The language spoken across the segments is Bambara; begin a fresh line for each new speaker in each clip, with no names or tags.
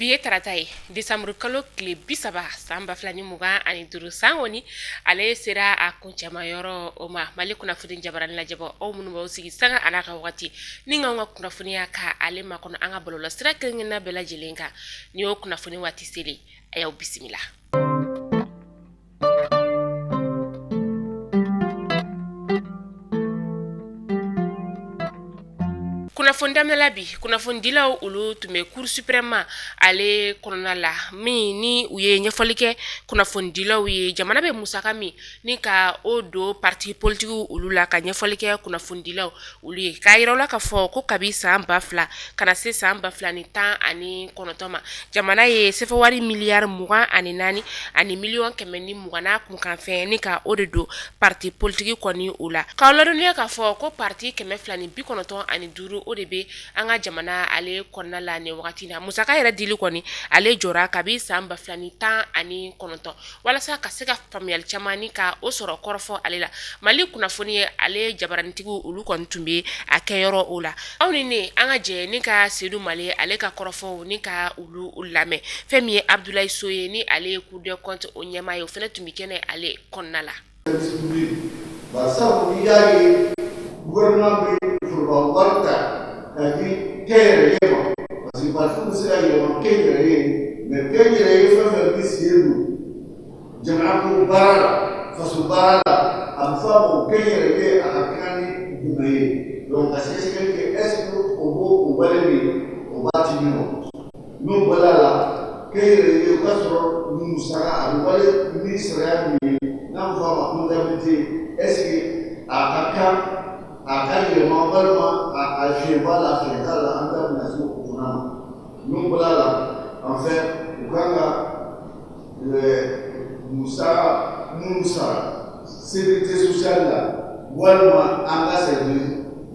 Biye tarata ye Desanburu kalo tile 30 san 2025 san kɔni ale sera a kuncɛmayɔrɔ o ma Mali kunnafoni jabarani lajɛbɔ aw minnu b'aw sigi sanga a n'a ka wagati ni k'anw ka kunnafoniya ka ale makɔnɔ an ka bɔlɔlɔ sira kelen-kelenna bɛɛ lajɛlen kan ni y'o kunnafoni waati selen a y'aw bisimila. Kunnafoni daminɛla bi kunnafonidilaw olu tun bɛ Cour suprême ale kɔnɔna la min ni u ye ɲɛfɔli kɛ kunnafonidilaw ye jamana bɛ musaka min ni ka o don parti politique olu la ka ɲɛfɔli kɛ kunnafonidilaw olu ye k'a yira u la ka fɔ ko kabi san 2000 kana se san 2019 ma jamana ye sɛfɛwari miliyari 24 ani miliyɔn 120 kunkanfɛn ni ka o de don parti politique kɔni o la k'aw ladɔnniya k'a fɔ ko parti 295 o de be an ka jamana ale kɔnɔna la ni wagati na musaka yɛrɛ dili kɔni ale jɔra kabi san 2019 walasa ka se ka faamuyali caman ni ka o sɔrɔ kɔrɔfɔ ale la Mali kunnafoni ye ale jabarantigiw olu kɔni tun be a kɛyɔrɔ o la aw ni ne an ka jɛ ni ka Seydou Male ale ka kɔrɔfɔw ni ka olu lamɛn fɛn min ye Abdoulaye Soye ni ale ye Cour des comptes o ɲɛmaa ye o fɛnɛ tun be kɛnɛ ale kɔnɔna la
Basa y'a ye gouvernement bɛ foroba wari ta ka di kɛnyɛrɛye ma parce que parti bɛ se ka yɛlɛma kɛnyɛrɛye mais kɛnyɛrɛye fɛn fɛn bɛ sigilen don jamana ko baara la faso baara la a bɛ fɔ a ma ko kɛnyɛrɛye a ka kan ni jumɛn ye donc ka sɛgɛsɛgɛli kɛ est ce que o b'o wale min o b'a ti min ma n'o bɔra la kɛnyɛrɛye o ka sɔrɔ musaka a bɛ wale ni sariya min ye n'a bɛ fɔ a ma comptabilité est ce que a ka kan a ka yɛlɛma walima a fiɲɛba la fiɲɛta la an da bɛna se o fana ma n'o bɔra la en fait u kan ka musaka minnu sara sécurité sociale la walima an ka service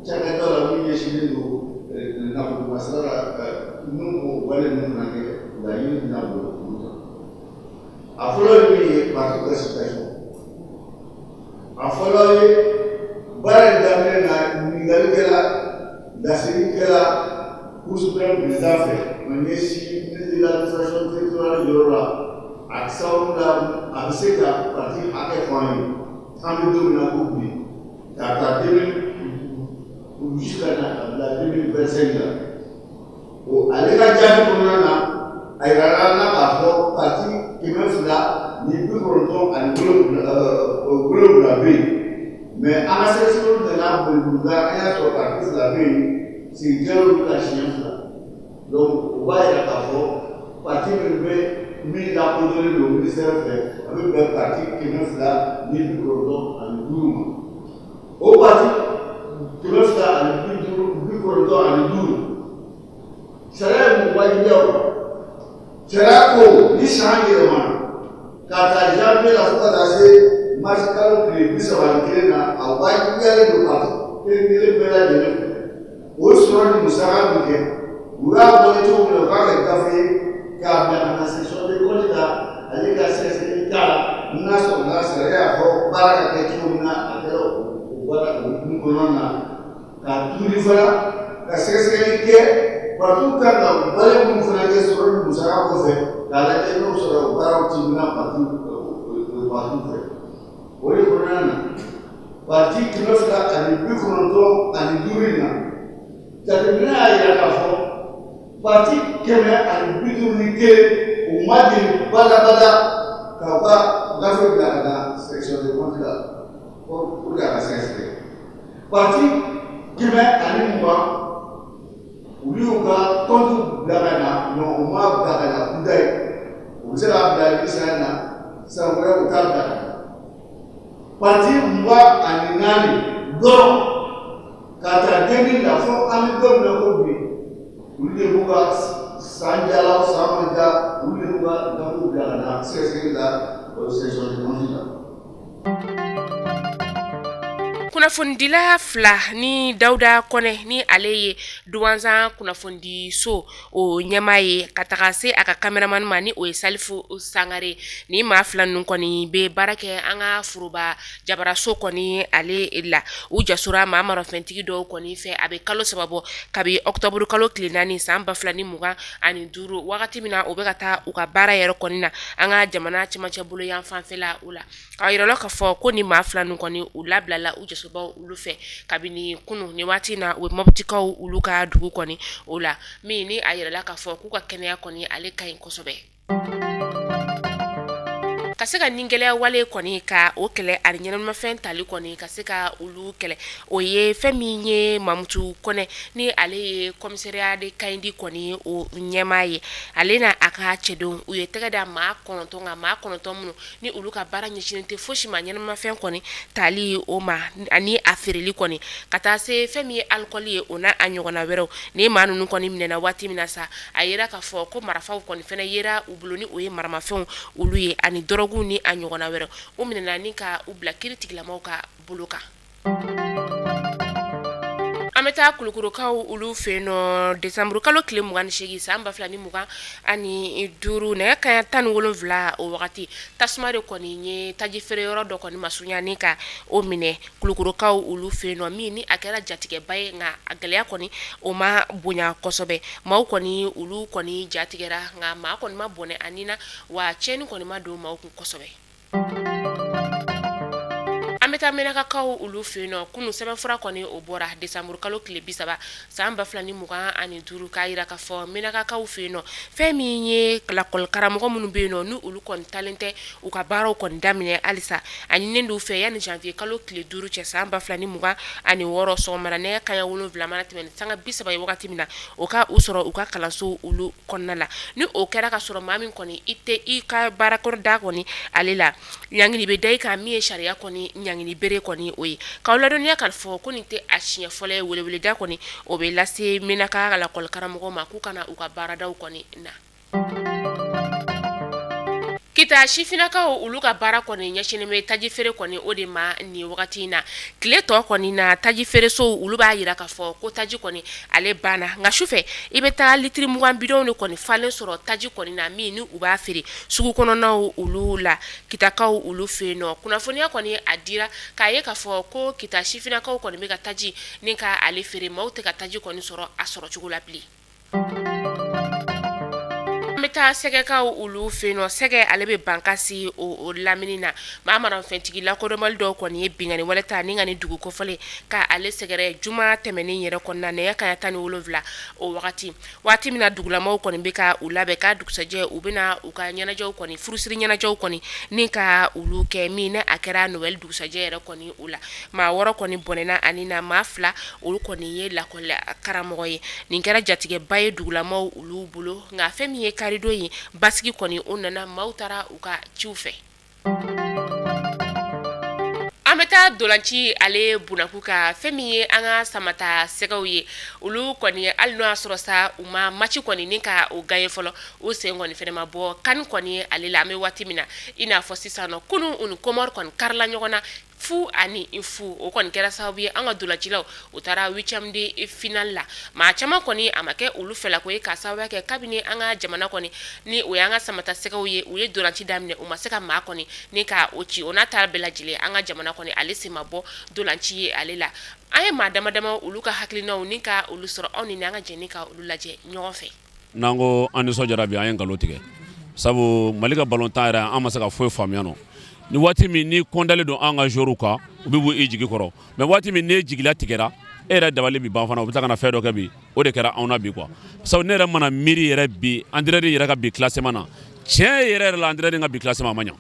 cakɛda la min ɲɛsinnen don nafolo sara la n'u o wale ninnu fana kɛ laɲini bɛna bolo olu kan a fɔlɔ ye min ye parti participation a fɔlɔ ye baara in daminɛ na ɲininkali laseli kɛla Cour suprême président fɛ ma ɲɛsin ministre de l'administration territoriale yɔrɔ la a sababu la a bɛ se ka parti hakɛ fɔ an ye an bɛ don min na ko bi k'a ta jusqu'à la 2025 la o ale ka jaabi kɔnɔna na a yirala na k'a fɔ parti 297 bɛ yen mais an ka sɛgɛsɛgɛliw nana bolibolida an y'a sɔrɔ parti 2 bɛ yen sigikɛlaw ka siɲɛ 2 donc o b'a yira k'a fɔ parti min bɛ min lakodɔnnen don ministère fɛ a bɛ bɛn parti 295 ma o parti 295 sariya ye mun wajibiya o sariya ko ni san yɛlɛmana k'a ta janvier la fo ka taa se mars kalo tile 31 na a wajibiyalen don parti kelen bɛɛ lajɛlen fɛ o sɔrɔ ni musaka min kɛ u y'a bɔli cogo min na u k'a kɛ gafe ye k'a bila ka na section de compte la ale ka sɛgɛsɛgɛli k'a la n'a sɔrɔla sariya y'a fɔ baara ka kɛ cogo min na a kɛra o baara o hukumu kɔnɔna na k'a tuguni fana ka sɛgɛsɛgɛli kɛ parti kan ka wale minnu fana kɛ sɔrɔ ni musaka kɔfɛ k'a lajɛ n'o sɔrɔ o baaraw ti mina parti fɛ o de kɔnɔna na parti 295 in na jateminɛ y'a yira k'a fɔ parti 151 o ma deli badabada k'aw ka gafe bila ka na section de compte la pour que a ka sɛgɛsɛgɛ parti 120 olu y'u ka compte bila ka na non o ma bila ka na kuda ye o bɛ se k'a bila lisaya na san wɛrɛ u t'a bila ka na parti 24 dɔrɔn k'a ta 2000 la fɔ an bɛ don min na ko bi olu de b'u ka san jala san ma ja olu de b'u ka gafew bila ka na sɛgɛsɛgɛli la section de compte la.
kunnafondila fila ni Dawuda Kone ni ale ye duwanzan kunnafondi so o ɲɛmaa ye ka taga se a ka cameraman ma ni o ye Salifu Sangare ni maa fila ninnu kɔni bɛ baara kɛ an ka foroba jabaraso kɔni ale la u jasora maa marafɛntigi dɔw kɔni fɛ a bɛ kalo saba bɔ kabi octobre kalo tile 4 san 2025 wagati min na o bɛ ka taa u ka baara yɛrɛ kɔni na an ka jamana cɛmancɛ bolo yan fanfɛla o la k'a yir'a la k'a fɔ ko ni maa fila ninnu kɔni u labilala u jasobaw olu fɛ kabini kunu ni waati na u mɔbutikaw olu ka dugu kɔni o la min ni a yirala k'a fɔ k'u ka kɛnɛya kɔni ale ka ɲi kosɛbɛ ka se ka nin gɛlɛya wale kɔni ka o kɛlɛ ani ɲɛnamafɛn tali kɔni ka se ka olu kɛlɛ o ye fɛn min ye Mamutu Kɔnɛ ni ale ye commissariat de Kayindi kɔni o ɲɛmaa ye ale na a ka cɛdenw u ye tɛgɛ da maa 9 nka maa 9 minnu ni olu ka baara ɲɛsinnen tɛ fosi ma ɲɛnamafɛn kɔni tali o ma ani a feereli kɔni ka taa se fɛn min ye alcool ye o n'a a ɲɔgɔnna wɛrɛw ni maa ninnu kɔni minɛna waati min na sa a yera k'a fɔ ko marafaw kɔni fɛnɛ yera u bolo ni o ye maramafɛnw olu ye ani dɔrɔgu ni a ɲɔgɔnna wɛrɛ o minɛna ni ka u bila kiiri tigilamaw ka bolo kan an bɛ taa Kulukurukaw olu fɛ yen nɔ décembre kalo tile 28 san 2025 nɛgɛ kanɲɛ 17 o wagati tasuma de kɔni ye taji feere yɔrɔ dɔ kɔni masunya ni ka o minɛ Kulukurukaw olu fɛ yen nɔ min ni a kɛra jatigɛba ye nka a gɛlɛya kɔni o ma bonya kosɛbɛ maaw kɔni olu kɔni jatigɛra nka maa kɔni ma bɔnɛ ani na wa cɛni kɔni ma don maaw kun kosɛbɛ an bɛ taa Menakakaw olu fɛ yen nɔ kunu sɛbɛnfura kɔni o bɔra décembre kalo tile 30 san 2025 k'a yira k'a fɔ Menakakaw fɛ yen nɔ fɛn min ye lakɔli karamɔgɔ minnu bɛ yen nɔ ni olu kɔni talen tɛ u ka baaraw kɔni daminɛ halisa a ɲininen d'u fɛ yanni janvier kalo tile 5 cɛ san 2026 sɔgɔmada nɛgɛ kanɲɛ 7 mana tɛmɛ ni sanga 30 ye wagati min na o ka u sɔrɔ u ka kalanso olu kɔnɔna la ni o kɛra ka sɔrɔ maa min kɔni i tɛ i ka baarakɔrɔ da kɔni ale la ɲangini bɛ da i kan min ye sariya kɔni ɲangini bere kɔni o ye k'aw ladɔnniya k'a fɔ ko nin tɛ a siɲɛ fɔlɔ ye weleweleda kɔni o bɛ lase Menaka lakɔli karamɔgɔw ma k'u kana u ka baaradaw kɔni na kita sifinakaw olu ka baara kɔni ɲɛsinnen bɛ taji feere kɔni o de ma ni wagati in na tile tɔ kɔni na taji feeresow olu b'a yira k'a fɔ ko taji kɔni ale banna nka sufɛ i bɛ taa litiri 20 bidɔnw de kɔni falen sɔrɔ taji kɔni na min ni u b'a feere sugu kɔnɔnaw olu la kitakaw olu fɛ yen nɔ kunnafoniya kɔni a dira k'a ye k'a fɔ ko kita sifinakaw kɔni bɛ ka taji ni ka ale feere maaw tɛ ka taji kɔni sɔrɔ a sɔrɔ cogo la bilen an bɛ taa sɛgɛkaw olu fɛ yen nɔ sɛgɛ ale bɛ bankasi o lamini na maa marafɛntigi lakodɔnbali dɔw kɔni ye bingani wale ta ni ka ni dugu kɔfɔlen ka ale sɛgɛrɛ juma tɛmɛnen yɛrɛ kɔnɔna nɛgɛ kanɲɛ 17 o wagati min na dugulamaw kɔni bɛ ka u labɛn ka dugusajɛ u bɛna u ka ɲɛnajɛw kɔni furusiri ɲɛnajɛw kɔni ni ka olu kɛ min ne a kɛra Noël dugusajɛ yɛrɛ kɔni o la maa 6 kɔni bɔnɛna ani na maa 2 olu kɔni ye lakɔli karamɔgɔ ye nin kɛra jatigɛba ye dugulamaw olu bolo nka fɛn min ye karido ye basigi kɔni o nana maaw taara u ka ciw fɛ an bɛ taa dolanci ale bunaku ka fɛn min ye an ka samata sɛgɛw ye olu kɔni hali n'o y'a sɔrɔ sa u ma maci kɔni ni ka o gaye fɔlɔ o sen kɔni fɛnɛ ma bɔ kan kɔni ale la an bɛ waati min na i n'a fɔ sisan nɔ kunu u ni Comore kɔni karila ɲɔgɔn na fu ani fu o kɔni kɛra sababu ye an ka dolancilaw u taara 8e de finale la maa caman kɔni a ma kɛ olu fɛla ko ye ka sababu kɛ kabini an ka jamana kɔni ni o y'an ka samata sɛgɛw ye u ye dolanci daminɛ u ma se ka maa kɔni ni ka o ci o n'a taara bɛɛ lajɛlen an ka jamana kɔni ale se ma bɔ dolanci ye ale la an ye maa damadama olu ka hakilinaw ni ka olu sɔrɔ aw ni an ka jɛni ka olu lajɛ ɲɔgɔn fɛ
n'an ko an nisɔndiyara bi an ye nkalon tigɛ sabu Mali ka ballon-tan yɛrɛ an ma se ka foyi faamuya nɔ ni waati min ni kɔndalen don an ka joueurs kan u bɛ bɔ i jigi kɔrɔ mais waati min ne jigila tigɛra e yɛrɛ dabali bi ban fana u bɛ taa ka na fɛn dɔ kɛ bi o de kɛra anw na bi quoi sabu ne yɛrɛ mana miiri yɛrɛ bi André yɛrɛ ka bi classement na tiɲɛ yɛrɛ la André ka bi classement ma ɲa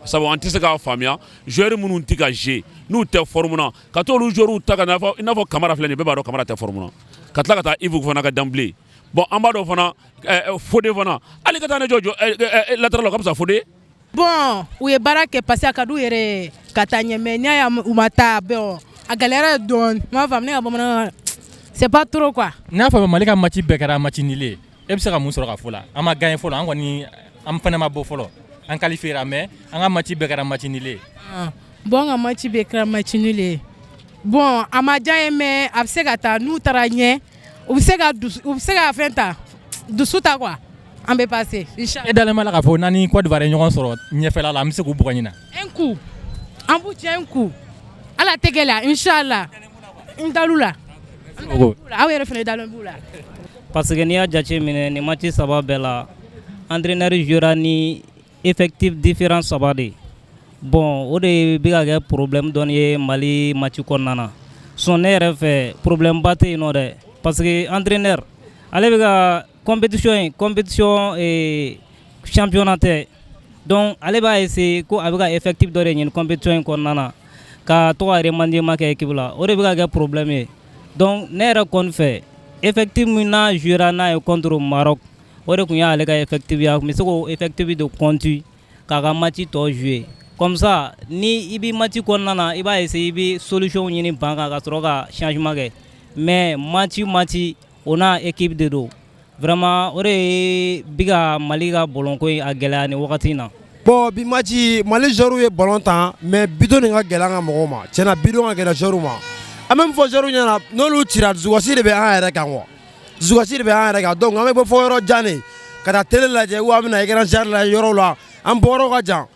sabu an tɛ se k'a faamuya joueurs minnu tɛ ka jouer n'u tɛ forme na ka taa olu joueurs ta ka i n'a fɔ Kamara filɛ nin ye bɛɛ b'a dɔn Kamara tɛ forme na ka tila ka taa Yves fana ka d'emblée bon an b'a dɔn fana Fodé fana hali ka taa ne jɔ latéral la o ka fisa Fodé
bon u ye baara kɛ parce que a ka d'u yɛrɛ ka taa ɲɛ mais n'i y'a ye u ma taa bon a gɛlɛyara dɔɔni m'a faamu ne ka bamanankan c'est pas trop quoi.
n'a fɔ Mali ka match bɛɛ kɛra match nul ye e bɛ se ka mun sɔrɔ ka fɔ la an ma gagné fɔlɔ an kɔni an fana ma bɔ fɔlɔ an qualifiera mais an ka match bɛɛ kɛra match nul ye.
bon an ka match bɛɛ kɛra match nul ye bon a ma diya ye mais a bɛ se ka taa n'u taara ɲɛ u bɛ se ka fɛn ta dusu ta quoi an bɛ passer inchallah.
E dalen b'a la k'a fɔ n'an ni Côte d'Ivoire ye ɲɔgɔn sɔrɔ ɲɛfɛla la an bɛ se k'u bugɔ ɲina.
un coup an b'u cɛ un coup ala tɛ gɛlɛya inchallah n dal'u la aw yɛrɛ fana dalen b'u la.
parce que n'i y'a jateminɛ nin match saba bɛɛ la entraîneur jouera ni effectif différent saba de bon o de bɛ ka kɛ problème dɔɔni ye Mali match kɔnɔna na sinon ne yɛrɛ fɛ problème ba tɛ yen nɔ dɛ parce que entraîneur ale bɛ ka compétition championnat tɛ donc ale b'a essayer ko a bɛ ka effectif dɔ de ɲini compétition in kɔnɔna na ka to ka remaniement kɛ équipe la o de bɛ ka kɛ problème ye donc ne yɛrɛ kɔni fɛ effectif min n'a jouera n'a ye contre Maroc o de tun y'ale ka effectif ye a tun bɛ se k'o effectif de conduire k'a ka match tɔ jouer comme ça ni i bɛ match kɔnɔna na i b'a essayer i bɛ solution ɲini ban kan ka sɔrɔ ka changement kɛ mais match o n'a équipe de don vraiment o de bɛ ka Mali ka ballon ko in a gɛlɛya nin wagati in na.
bon bi match Mali joueurs ye ballon tan mais bidon nin ka gɛlɛn an ka mɔgɔw ma tiɲɛna bidon ka gɛlɛn joueurs ma an bɛ min fɔ joueurs ɲɛna n'olu cira dusukasi de bɛ an yɛrɛ kan quoi dusukasi de bɛ an yɛrɛ kan donc an bɛ bɔ fɔ yɔrɔ jan de ka taa télé lajɛ ou an bɛ na écran géant lajɛ yɔrɔw la an bɔyɔrɔ ka jan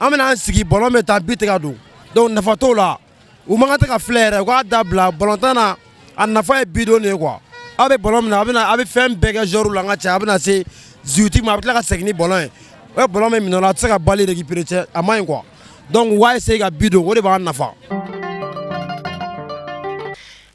an bɛ na an sigi ballon bɛ taa bi tɛ ka don donc nafa t'o la u man kan tɛ ka filɛ yɛrɛ u k'a dabila ballon tan na a nafa ye bidon de ye quoi aw bɛ ballon min na a bɛ fɛn bɛɛ kɛ joueurs la an ka cɛ a bɛ na se zutigi ma a bɛ tila ka segin ni ballon ye o ye ballon min minɛ o la a tɛ se ka bali récupérer cɛ a man ɲi quoi donc u b'a essayer ka bidon o de b'an nafa.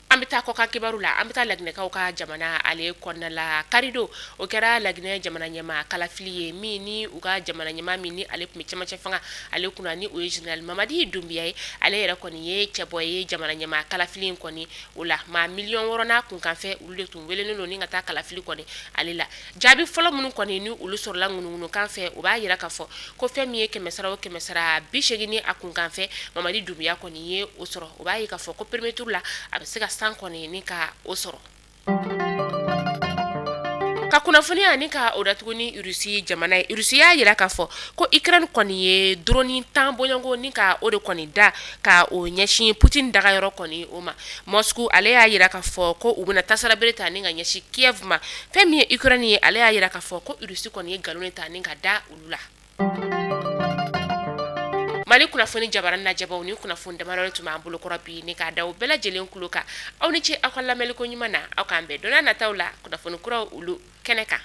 an bɛ taa kɔ ka kibaru la an bɛ taa laginɛkaw ka jamana ale kɔnɔna la karido o kɛra laginɛ jamana ɲɛmaa kalafili ye min ni u ka jamana ɲɛmaa min ni ale tun bɛ cɛmancɛ fanga ale kunna ni o ye général Mamadi Doumbia ye ale yɛrɛ kɔni ye cɛbɔ ye jamana ɲɛmaa kalafili in kɔni o la maa miliyɔn 6 n'a kunkanfɛ olu de tun welelen don ni ka taa kalafili kɔni ale la jaabi fɔlɔ minnu kɔni ni olu sɔrɔla ŋunuŋunukan fɛ o b'a yira k'a fɔ ko fɛn min ye 100 o 100 80 ni a kunkanfɛ Mamadi Doumbia kɔni ye o sɔrɔ o b'a ye k'a fɔ ko premier tour la a bɛ se ka san kɔni ni ka o sɔrɔ ka kunnafoniya ni ka o datugu ni Rusi jamana ye Rusi y'a yira k'a fɔ ko Ukraine kɔni ye drone 10 bɔɲɔgɔn ni ka o de kɔni da ka o ɲɛsin Putin dagayɔrɔ kɔni o ma Moscou ale y'a yira k'a fɔ ko u bɛna tasara bere ta ni ka ɲɛsin Kiev ma fɛn min ye Ukraine ye ale y'a yira k'a fɔ ko Rusi kɔni ye galon ta ni ka da olu la Mali kunnafoni jabaran na jabaw ni kunnafoni damarɔ tuma an bolo kɔrɔ bi ni ka da o bɛɛ lajɛlen kulo kan aw ni ce aw ka lamɛnliko ɲuman na aw k'an bɛn dɔnna nataw la kunnafoni kuraw olu kɛnɛ kan